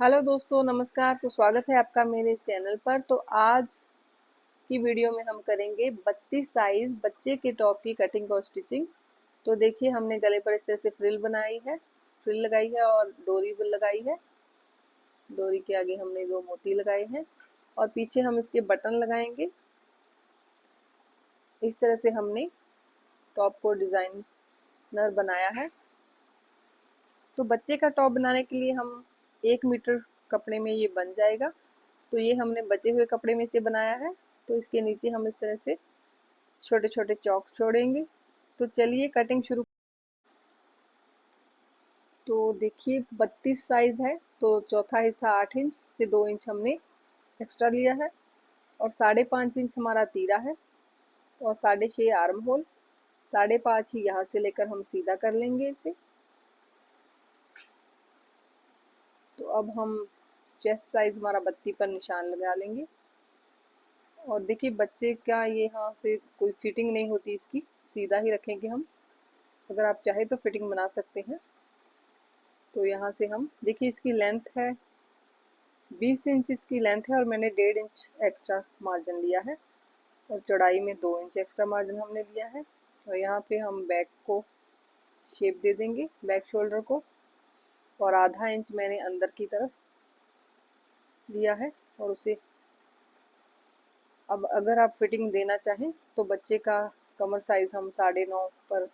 Hello दोस्तों, नमस्कार। तो स्वागत है आपका मेरे चैनल पर। तो आज की वीडियो में हम करेंगे 32 साइज बच्चे के टॉप की कटिंग और स्टिचिंग। तो देखिए, हमने गले पर इस तरह से फ्रिल बनाई है, फ्रिल लगाई है और डोरी भी लगाई है। डोरी के आगे हमने 2 मोती लगाए हैं और पीछे हम इसके बटन लगाएंगे। इस तरह से हमने टॉप को डिजाइनर बनाया है। तो बच्चे का टॉप बनाने के लिए हम 1 मीटर कपड़े में ये बन जाएगा। तो ये हमने बचे हुए कपड़े में से बनाया है। तो इसके नीचे हम इस तरह से छोटे छोटे चौक छोड़ेंगे। तो चलिए कटिंग शुरू। तो देखिए, 32 साइज है तो चौथा हिस्सा 8 इंच से 2 इंच हमने एक्स्ट्रा लिया है और 5.5 इंच हमारा तीरा है और 6.5 आर्म होल, 5.5 ही यहाँ से लेकर हम सीधा कर लेंगे इसे। तो अब हम चेस्ट साइज हमारा 32 पर निशान लगा लेंगे और देखिए, बच्चे का ये यहाँ से कोई फिटिंग नहीं होती, इसकी सीधा ही रखेंगे हम। अगर आप चाहे तो फिटिंग बना सकते हैं। तो यहाँ से हम देखिए, इसकी लेंथ है 20 इंच इसकी लेंथ है और मैंने 1.5 इंच एक्स्ट्रा मार्जिन लिया है और चौड़ाई में 2 इंच एक्स्ट्रा मार्जिन हमने लिया है। और यहाँ पे हम बैक को शेप दे देंगे, बैक शोल्डर को, और आधा इंच मैंने अंदर की तरफ लिया है और उसे अब अगर आप फिटिंग देना चाहें तो बच्चे का कमर साइज हम 9.5 पर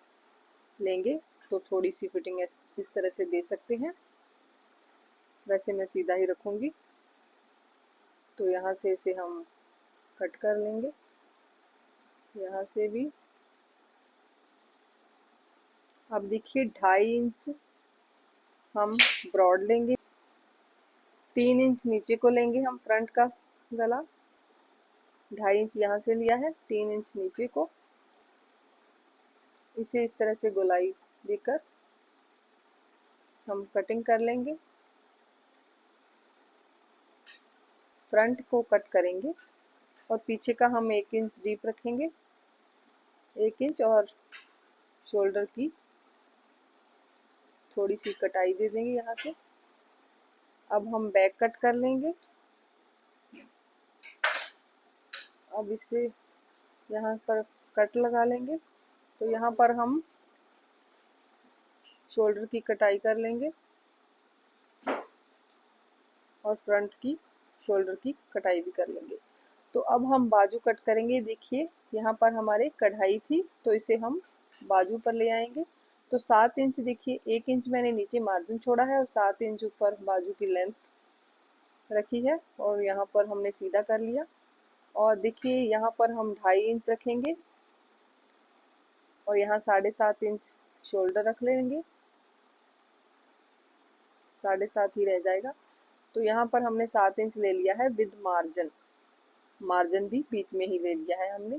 लेंगे तो थोड़ी सी फिटिंग इस तरह से दे सकते हैं। वैसे मैं सीधा ही रखूँगी। तो यहाँ से इसे हम कट कर लेंगे, यहाँ से भी। अब देखिए, 2.5 इंच हम ब्रॉड लेंगे, 3 इंच नीचे को लेंगे हम फ्रंट का गला। 2.5 इंच यहाँ से लिया है, 3 इंच नीचे को। इसे इस तरह से गोलाई देकर हम कटिंग कर लेंगे। फ्रंट को कट करेंगे और पीछे का हम 1 इंच डीप रखेंगे, 1 इंच, और शोल्डर की थोड़ी सी कटाई दे देंगे यहाँ से। अब हम बैक कट कर लेंगे। अब इसे यहाँ पर कट लगा लेंगे। तो यहाँ पर हम शोल्डर की कटाई कर लेंगे और फ्रंट की शोल्डर की कटाई भी कर लेंगे। तो अब हम बाजू कट करेंगे। देखिए, यहाँ पर हमारे कढ़ाई थी तो इसे हम बाजू पर ले आएंगे। तो 7 इंच, देखिए 1 इंच मैंने नीचे मार्जिन छोड़ा है और 7 इंच ऊपर बाजू की लेंथ रखी है और यहाँ पर हमने सीधा कर लिया। और देखिए, यहाँ पर हम 2.5 इंच रखेंगे और यहाँ 7.5 इंच शोल्डर रख लेंगे, 7.5 ही रह जाएगा। तो यहाँ पर हमने 7 इंच ले लिया है विद मार्जिन, मार्जिन भी बीच में ही ले लिया है हमने।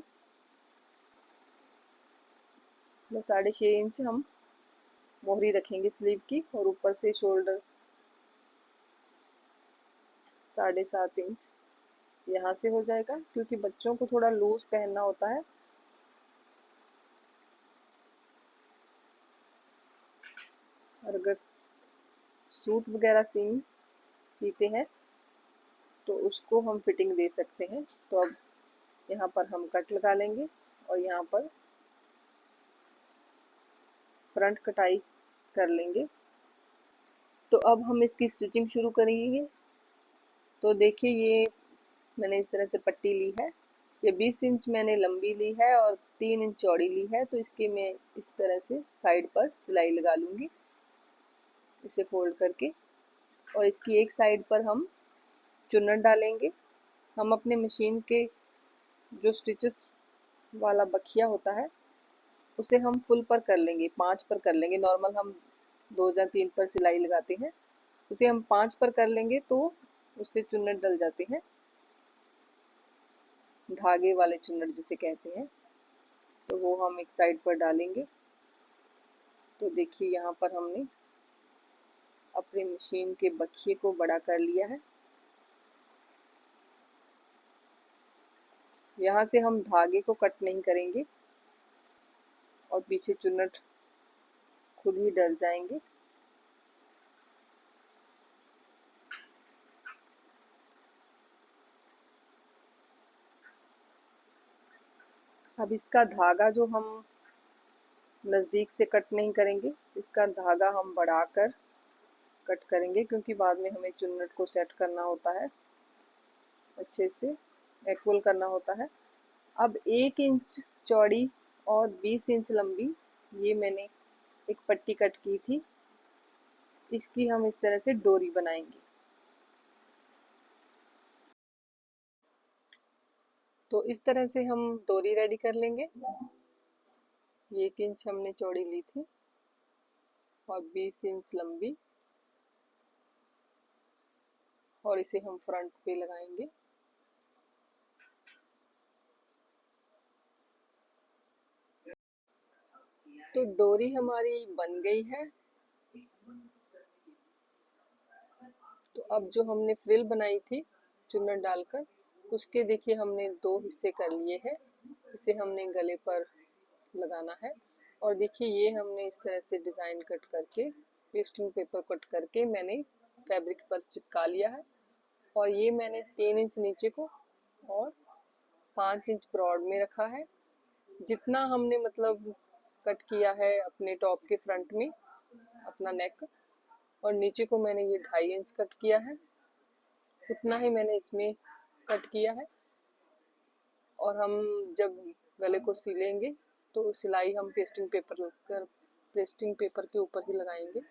तो 6.5 इंच हम मोहरी रखेंगे स्लीव की और ऊपर से शोल्डर 7.5 इंच यहाँ से हो जाएगा, क्योंकि बच्चों को थोड़ा लूज पहनना होता है। और अगर सूट वगैरह सीते हैं तो उसको हम फिटिंग दे सकते हैं। तो अब यहाँ पर हम कट लगा लेंगे और यहाँ पर फ्रंट कटाई कर लेंगे। तो अब हम इसकी स्टिचिंग शुरू करेंगे। तो देखिए, ये मैंने इस तरह से पट्टी ली है। ये 20 इंच मैंने लंबी ली है और 3 इंच चौड़ी ली है। तो इसके मैं इस तरह से साइड पर सिलाई लगा लूँगी, इसे फोल्ड करके। और इसकी एक साइड पर हम चुन्नट डालेंगे। हम अपने मशीन के जो स्टिचेस वाला बखिया होता है उसे हम फुल पर कर लेंगे, 5 पर कर लेंगे। नॉर्मल हम 2 या 3 पर सिलाई लगाते हैं, उसे हम 5 पर कर लेंगे तो उससे चुन्नट डल जाते हैं, धागे वाले चुन्नट जिसे कहते हैं। तो वो हम एक साइड पर डालेंगे। तो देखिए, यहाँ पर हमने अपने मशीन के बखिए को बड़ा कर लिया है। यहाँ से हम धागे को कट नहीं करेंगे और पीछे चुन्नट खुद ही डल जाएंगे। अब इसका धागा जो हम नज़दीक से कट नहीं करेंगे, इसका धागा हम बढ़ाकर कट करेंगे, क्योंकि बाद में हमें चुन्नट को सेट करना होता है, अच्छे से इक्वल करना होता है। अब 1 इंच चौड़ी और 20 इंच लंबी ये मैंने एक पट्टी कट की थी, इसकी हम इस तरह से डोरी बनाएंगे। तो इस तरह से हम डोरी रेडी कर लेंगे। ये 1 इंच हमने चौड़ी ली थी और 20 इंच लंबी, और इसे हम फ्रंट पे लगाएंगे। तो डोरी हमारी बन गई है। तो अब जो हमने फ्रिल बनाई थी चुन्नट डालकर, उसके देखिए हमने 2 हिस्से कर लिए हैं। इसे हमने गले पर लगाना है, और देखिए ये हमने इस तरह से डिज़ाइन कट करके, पेस्टिंग पेपर कट करके मैंने फैब्रिक पर चिपका लिया है। और ये मैंने 3 इंच नीचे को और 5 इंच ब्रॉड में रखा है। जितना हमने मतलब कट किया है अपने टॉप के फ्रंट में अपना नेक, और नीचे को मैंने ये 2.5 इंच कट किया है, उतना ही मैंने इसमें कट किया है। और हम जब गले को सिलेंगे तो सिलाई हम पेस्टिंग पेपर के ऊपर ही लगाएंगे।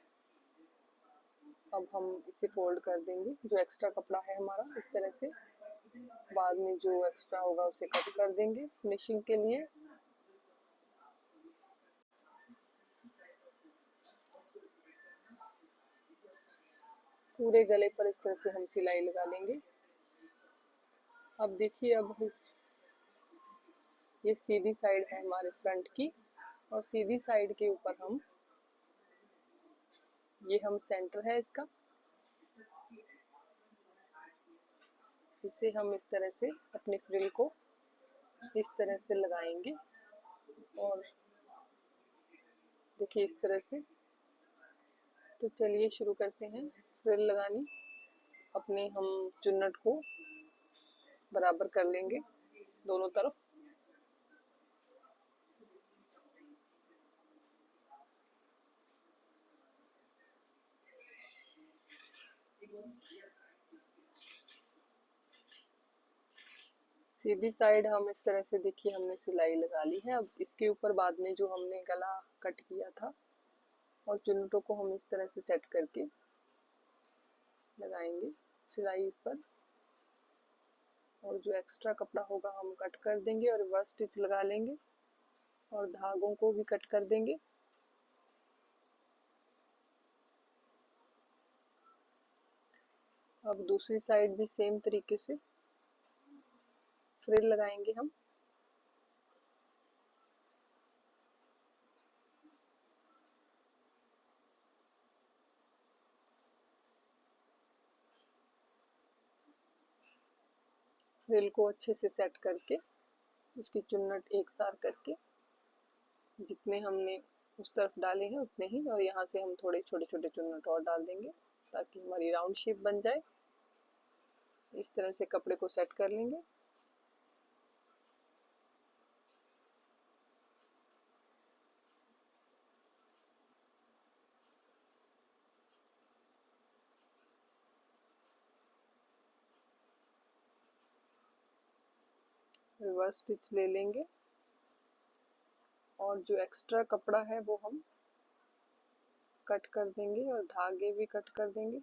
अब हम इसे फोल्ड कर देंगे, जो एक्स्ट्रा कपड़ा है हमारा, इस तरह से। बाद में जो एक्स्ट्रा होगा उसे कट कर देंगे फिनिशिंग के लिए। पूरे गले पर इस तरह से हम सिलाई लगा लेंगे। अब देखिए, अब ये सीधी साइड है हमारे फ्रंट की, और सीधी साइड के ऊपर हम सेंटर है इसका, इसे हम इस तरह से अपने फ्रिल को इस तरह से लगाएंगे। और देखिए इस तरह से। तो चलिए शुरू करते हैं फ्रिल लगानी। अपने हम चुन्नट को बराबर कर लेंगे दोनों तरफ। सीधी साइड हम इस तरह से, देखिए हमने सिलाई लगा ली है। अब इसके ऊपर बाद में जो हमने गला कट किया था, और चुन्नटों को हम इस तरह से सेट करके लगाएंगे सिलाई इस पर। और जो एक्स्ट्रा कपड़ा होगा हम कट कर देंगे और रिवर्स स्टिच लगा लेंगे, और धागों को भी कट कर देंगे। अब दूसरी साइड भी सेम तरीके से फ्रिल लगाएंगे हम। फ्रिल को अच्छे से सेट करके उसकी चुन्नट एक साथ करके, जितने हमने उस तरफ डाले हैं उतने ही, और यहाँ से हम थोड़े छोटे छोटे चुन्नट और डाल देंगे ताकि हमारी राउंड शेप बन जाए। इस तरह से कपड़े को सेट कर लेंगे। रिवर्स स्टिच ले लेंगे, और जो एक्स्ट्रा कपड़ा है वो हम कट कर देंगे, और धागे भी कट कर देंगे।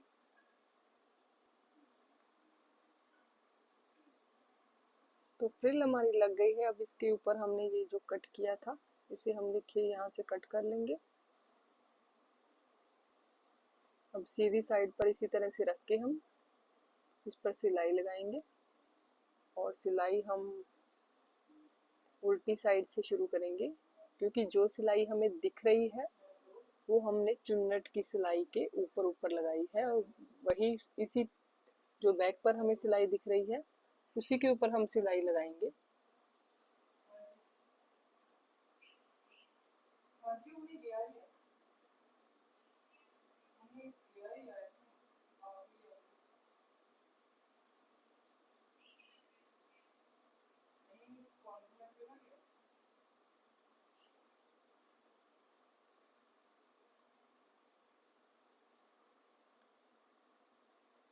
तो फ्रिल हमारी लग गई है। अब इसके ऊपर हमने ये जो कट किया था, इसे हम देखिए यहाँ से कट कर लेंगे। अब सीधी साइड पर इसी तरह से रख के हम इस पर सिलाई लगाएंगे, और सिलाई हम उल्टी साइड से शुरू करेंगे, क्योंकि जो सिलाई हमें दिख रही है वो हमने चुन्नट की सिलाई के ऊपर ऊपर लगाई है, और वही इसी जो बैक पर हमें सिलाई दिख रही है उसी के ऊपर हम सिलाई लगाएंगे।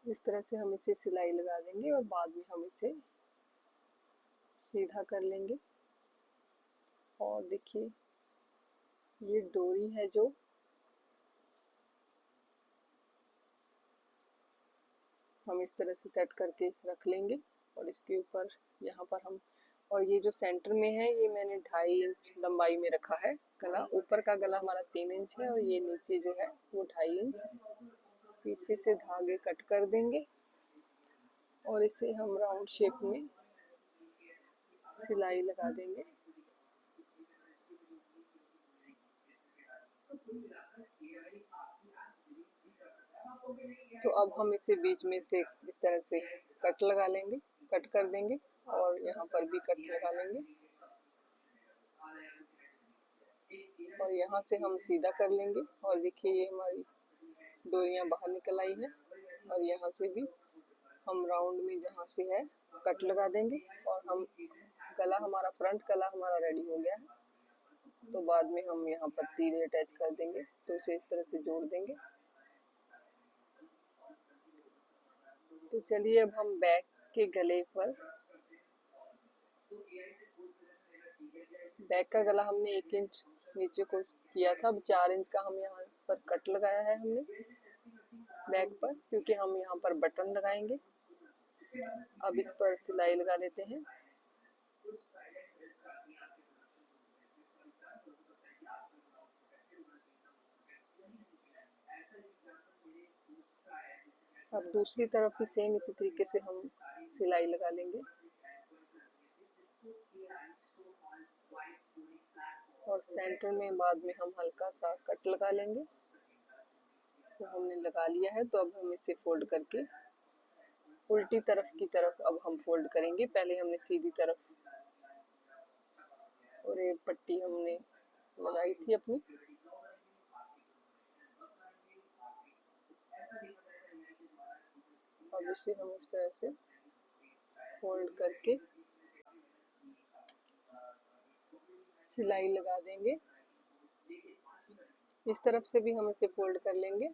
इस तरह से हम इसे सिलाई लगा देंगे और बाद में हम इसे सीधा कर लेंगे। और देखिए ये डोरी है जो हम इस तरह से सेट करके रख लेंगे और इसके ऊपर यहाँ पर हम, और ये जो सेंटर में है ये मैंने 2.5 इंच लंबाई में रखा है गला। ऊपर का गला हमारा 3 इंच है और ये नीचे जो है वो 2.5 इंच। पीछे से धागे कट कर देंगे और इसे हम राउंड शेप में सिलाई लगा देंगे। तो अब हम इसे बीच में से इस तरह से कट लगा लेंगे, कट कर देंगे और यहाँ पर भी कट लगा लेंगे और यहाँ से हम सीधा कर लेंगे। और देखिए ये हमारी डोरियाँ बाहर निकल आई है और यहाँ से भी हम राउंड में जहाँ से है कट लगा देंगे और हम गला हमारा, फ्रंट गला हमारा रेडी हो गया है। तो बाद में हम यहाँ पर तीरे अटैच कर देंगे, तो इसे इस तरह से जोड़ देंगे। तो चलिए अब हम बैक के गले पर, बैक का गला हमने 1 इंच नीचे को किया था, अब 4 इंच का हम यहाँ पर कट लगाया है हमने बैक पर, क्योंकि हम यहाँ पर बटन लगाएंगे। अब इस पर सिलाई लगा देते हैं। अब दूसरी तरफ भी सेम इसी तरीके से हम सिलाई लगा लेंगे और सेंटर में बाद में हम हल्का सा कट लगा लेंगे। तो हमने लगा लिया है, तो अब हम इसे फोल्ड करके उल्टी तरफ की तरफ अब हम फोल्ड करेंगे। पहले हमने सीधी तरफ और एक पट्टी हमने लगाई थी अपनी, अब इसे हम इस तरह से फोल्ड करके सिलाई लगा देंगे। इस तरफ से भी हम इसे फोल्ड कर लेंगे।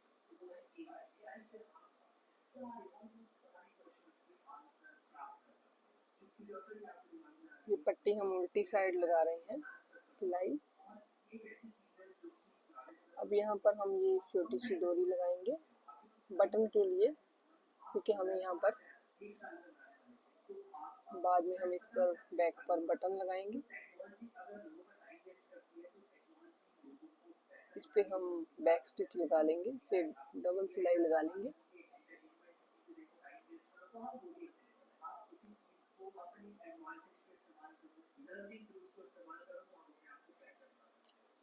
ये पट्टी हम उल्टी साइड लगा रहे हैं सिलाई। अब यहाँ पर हम ये छोटी सी डोरी लगाएंगे बटन के लिए, क्योंकि हमें यहाँ पर बाद में हम इस पर बैक पर बटन लगाएंगे। इस पे हम बैक स्टिच लगा लेंगे, इसे डबल सिलाई लगा लेंगे।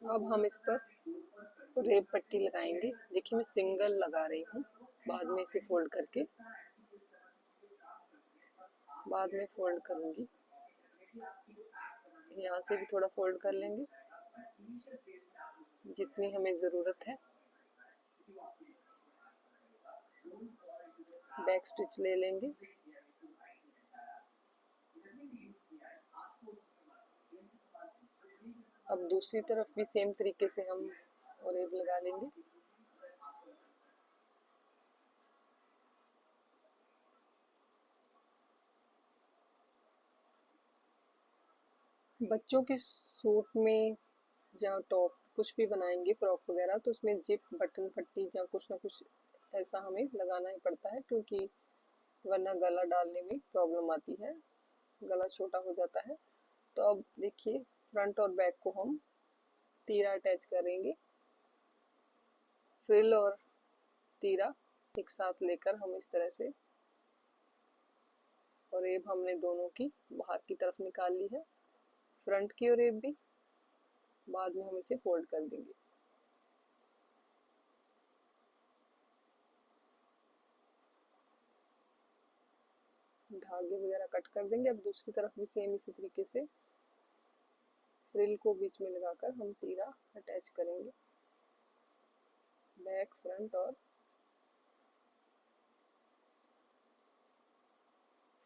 अब हम इस पर रेप पट्टी लगाएंगे। देखिए मैं सिंगल लगा रही हूँ, बाद में इसे फोल्ड करके बाद में फोल्ड करूंगी। यहाँ से भी थोड़ा फोल्ड कर लेंगे जितनी हमें ज़रूरत है। बैक स्टिच ले लेंगे। अब दूसरी तरफ भी सेम तरीके से हम ओरेब लगा लेंगे। बच्चों के सूट में जहाँ टॉप कुछ भी बनाएंगे, फ्रॉक वगैरह, तो उसमें जिप बटन पट्टी या कुछ ना कुछ ऐसा हमें लगाना ही पड़ता है, क्योंकि वरना गला डालने में प्रॉब्लम आती है, गला छोटा हो जाता है। तो अब देखिए फ्रंट और बैक को हम तीरा अटैच करेंगे। फ्रिल और तीरा एक साथ लेकर हम इस तरह से, और रेब हमने दोनों की बाहर की तरफ निकाल ली है, फ्रंट की और रेब भी। बाद में हम इसे फोल्ड कर देंगे। धागे वगैरह कट कर देंगे। अब दूसरी तरफ भी सेम इसी तरीके से फ्रिल को बीच में लगाकर हम तीरा अटैच करेंगे, बैक फ्रंट और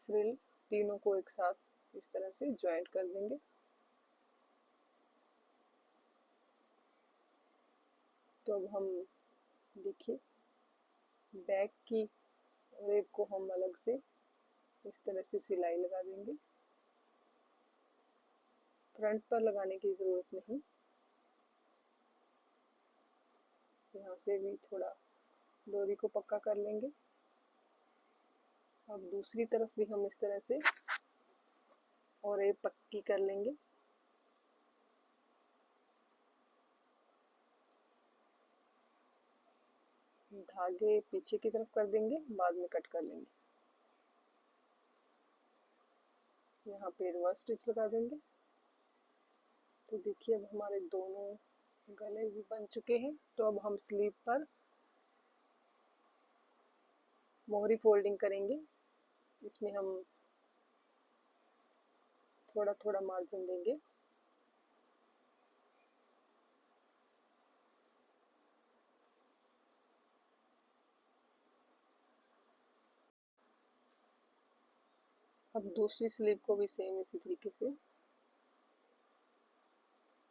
फ्रिल तीनों को एक साथ इस तरह से ज्वाइंट कर देंगे। तो अब हम देखिए बैक की और एक को हम अलग से इस तरह से सिलाई लगा देंगे। फ्रंट पर लगाने की ज़रूरत नहीं, यहाँ से भी थोड़ा डोरी को पक्का कर लेंगे। अब दूसरी तरफ भी हम इस तरह से और एक पक्की कर लेंगे। धागे पीछे की तरफ कर देंगे, बाद में कट कर लेंगे। यहाँ पे रिवर्स स्टिच लगा देंगे। तो देखिए अब हमारे दोनों गले भी बन चुके हैं। तो अब हम स्लीव पर मोहरी फोल्डिंग करेंगे। इसमें हम थोड़ा थोड़ा मार्जिन देंगे। अब दूसरी स्लीव को भी सेम इसी तरीके से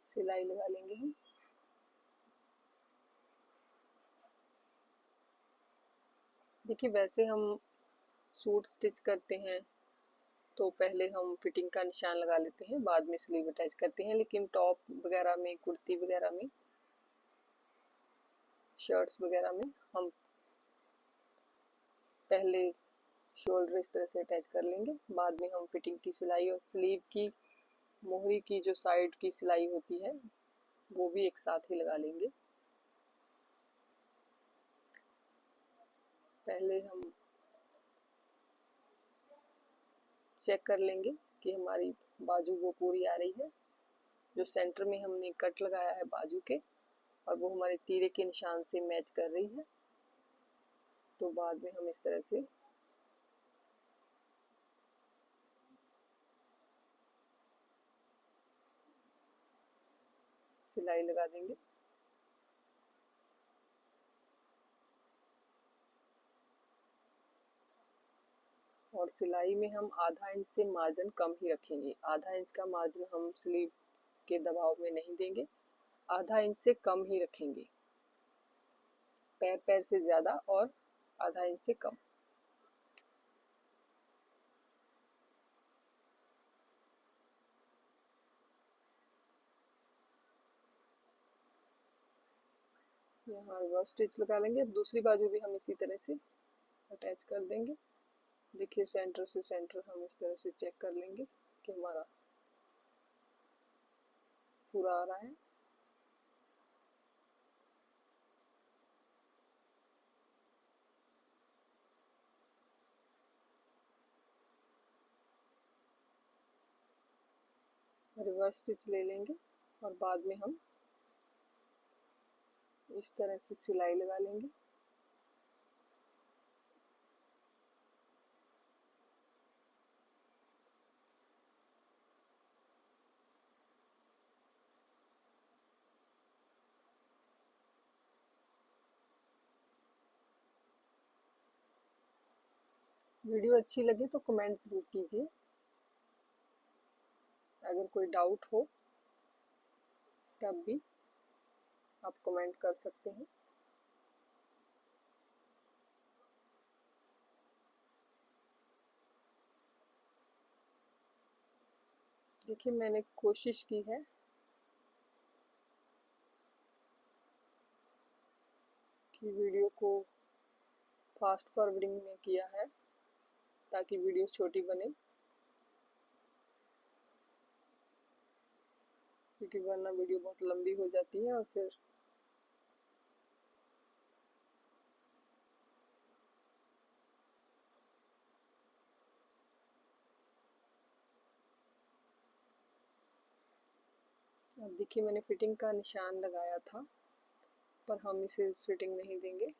सिलाई लगा लेंगे हम। देखिए वैसे हम सूट स्टिच करते हैं तो पहले हम फिटिंग का निशान लगा लेते हैं, बाद में स्लीव अटैच करते हैं। लेकिन टॉप वगैरह में, कुर्ती वगैरह में, शर्ट्स वगैरह में हम पहले शोल्डर इस तरह से अटैच कर लेंगे, बाद में हम फिटिंग की सिलाई और स्लीव की मोहरी की जो साइड की सिलाई होती है वो भी एक साथ ही लगा लेंगे। पहले हम चेक कर लेंगे कि हमारी बाजू वो पूरी आ रही है। जो सेंटर में हमने कट लगाया है बाजू के, और वो हमारे तीरे के निशान से मैच कर रही है। तो बाद में हम इस तरह से सिलाई लगा देंगे। और सिलाई में हम आधा इंच से मार्जिन कम ही रखेंगे। आधा इंच का मार्जिन हम स्लीव के दबाव में नहीं देंगे, आधा इंच से कम ही रखेंगे। पैर पैर से ज़्यादा और आधा इंच से कम। यहाँ रिवर्स स्टिच लगा लेंगे। अब दूसरी बाजू भी हम इसी तरह से अटैच कर देंगे। देखिए सेंटर से सेंटर हम इस तरह से चेक कर लेंगे कि हमारा पूरा आ रहा है। रिवर्स स्टिच ले लेंगे और बाद में हम इस तरह से सिलाई लगा लेंगे। वीडियो अच्छी लगे तो कमेंट जरूर कीजिए। अगर कोई डाउट हो तब भी आप कमेंट कर सकते हैं। देखिए मैंने कोशिश की है कि वीडियो को फास्ट फॉरवर्डिंग में किया है ताकि वीडियो छोटी बने, क्योंकि वरना वीडियो बहुत लंबी हो जाती है और फिर अब देखिए मैंने फिटिंग का निशान लगाया था, पर हम इसे फिटिंग नहीं देंगे,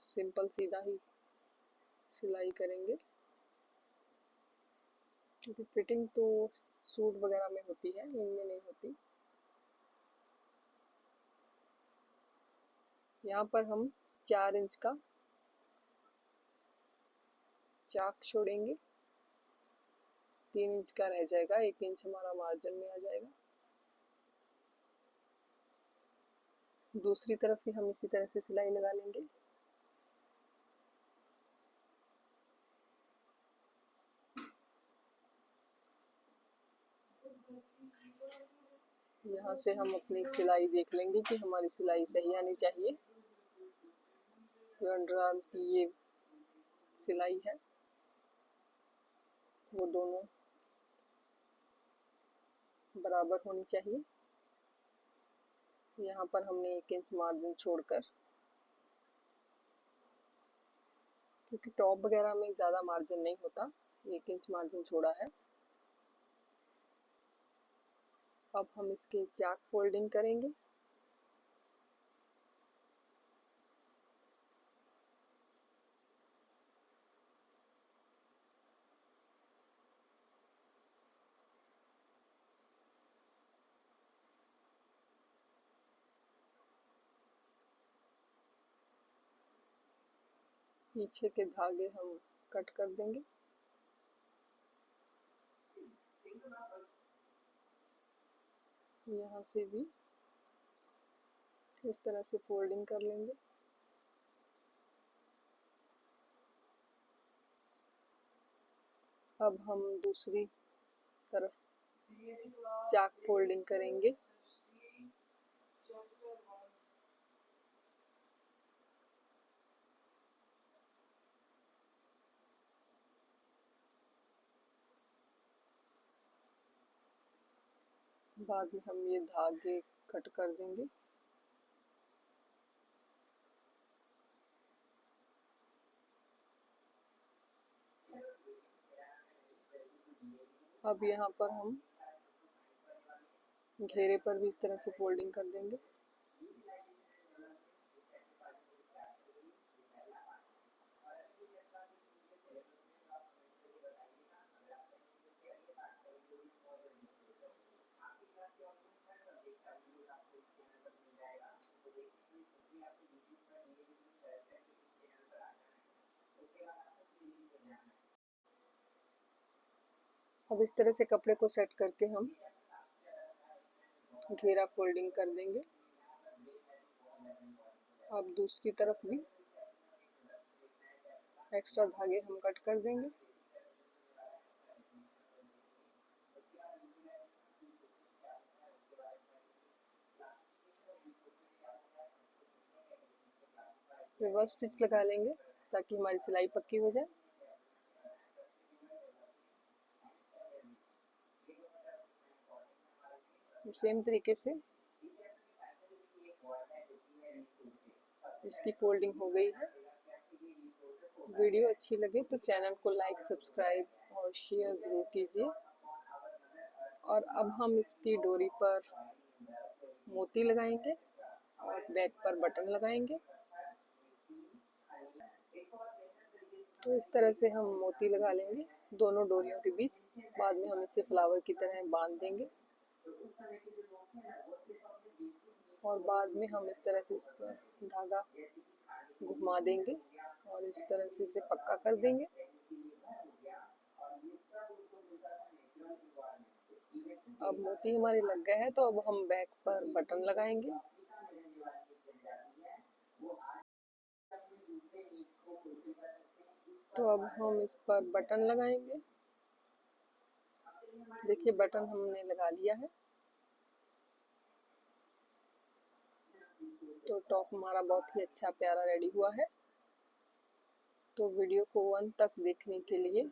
सिंपल सीधा ही सिलाई करेंगे। क्योंकि फिटिंग तो सूट वगैरह में होती है, इनमें नहीं होती। यहाँ पर हम 4 इंच का चाक छोड़ेंगे, 3 इंच का रह जाएगा, 1 इंच हमारा मार्जिन में आ जाएगा। दूसरी तरफ भी हम इसी तरह से सिलाई लगा लेंगे। यहाँ से हम अपनी सिलाई देख लेंगे कि हमारी सिलाई सही आनी चाहिए। जो अंडर आर्म की ये सिलाई है वो दोनों बराबर होनी चाहिए। यहाँ पर हमने 1 इंच मार्जिन छोड़कर, क्योंकि टॉप वगैरह में ज़्यादा मार्जिन नहीं होता, 1 इंच मार्जिन छोड़ा है। अब हम इसके चाक फोल्डिंग करेंगे। पीछे के धागे हम कट कर देंगे। यहाँ से भी इस तरह से फोल्डिंग कर लेंगे। अब हम दूसरी तरफ चाक फोल्डिंग करेंगे। बाद में हम ये धागे कट कर देंगे। अब यहाँ पर हम घेरे पर भी इस तरह से फोल्डिंग कर देंगे। अब इस तरह से कपड़े को सेट करके हम घेरा फोल्डिंग कर देंगे। अब दूसरी तरफ भी एक्स्ट्रा धागे हम कट कर देंगे। रिवर्स स्टिच लगा लेंगे ताकि हमारी सिलाई पक्की हो जाए। सेम तरीके से इसकी फोल्डिंग हो गई है। वीडियो अच्छी लगे तो चैनल को लाइक, सब्सक्राइब और शेयर ज़रूर कीजिए। और अब हम इसकी डोरी पर मोती लगाएंगे और बैक पर बटन लगाएंगे। तो इस तरह से हम मोती लगा लेंगे दोनों डोरियों के बीच। बाद में हम इसे फ्लावर की तरह बांध देंगे और बाद में हम इस तरह से इस पर धागा घुमा देंगे और इस तरह से इसे पक्का कर देंगे। अब मोती हमारे लग गए हैं तो अब हम बैक पर बटन लगाएंगे। तो अब हम इस पर बटन लगाएंगे। देखिए बटन हमने लगा लिया है। तो टॉप हमारा बहुत ही अच्छा प्यारा रेडी हुआ है। तो वीडियो को अंत तक देखने के लिए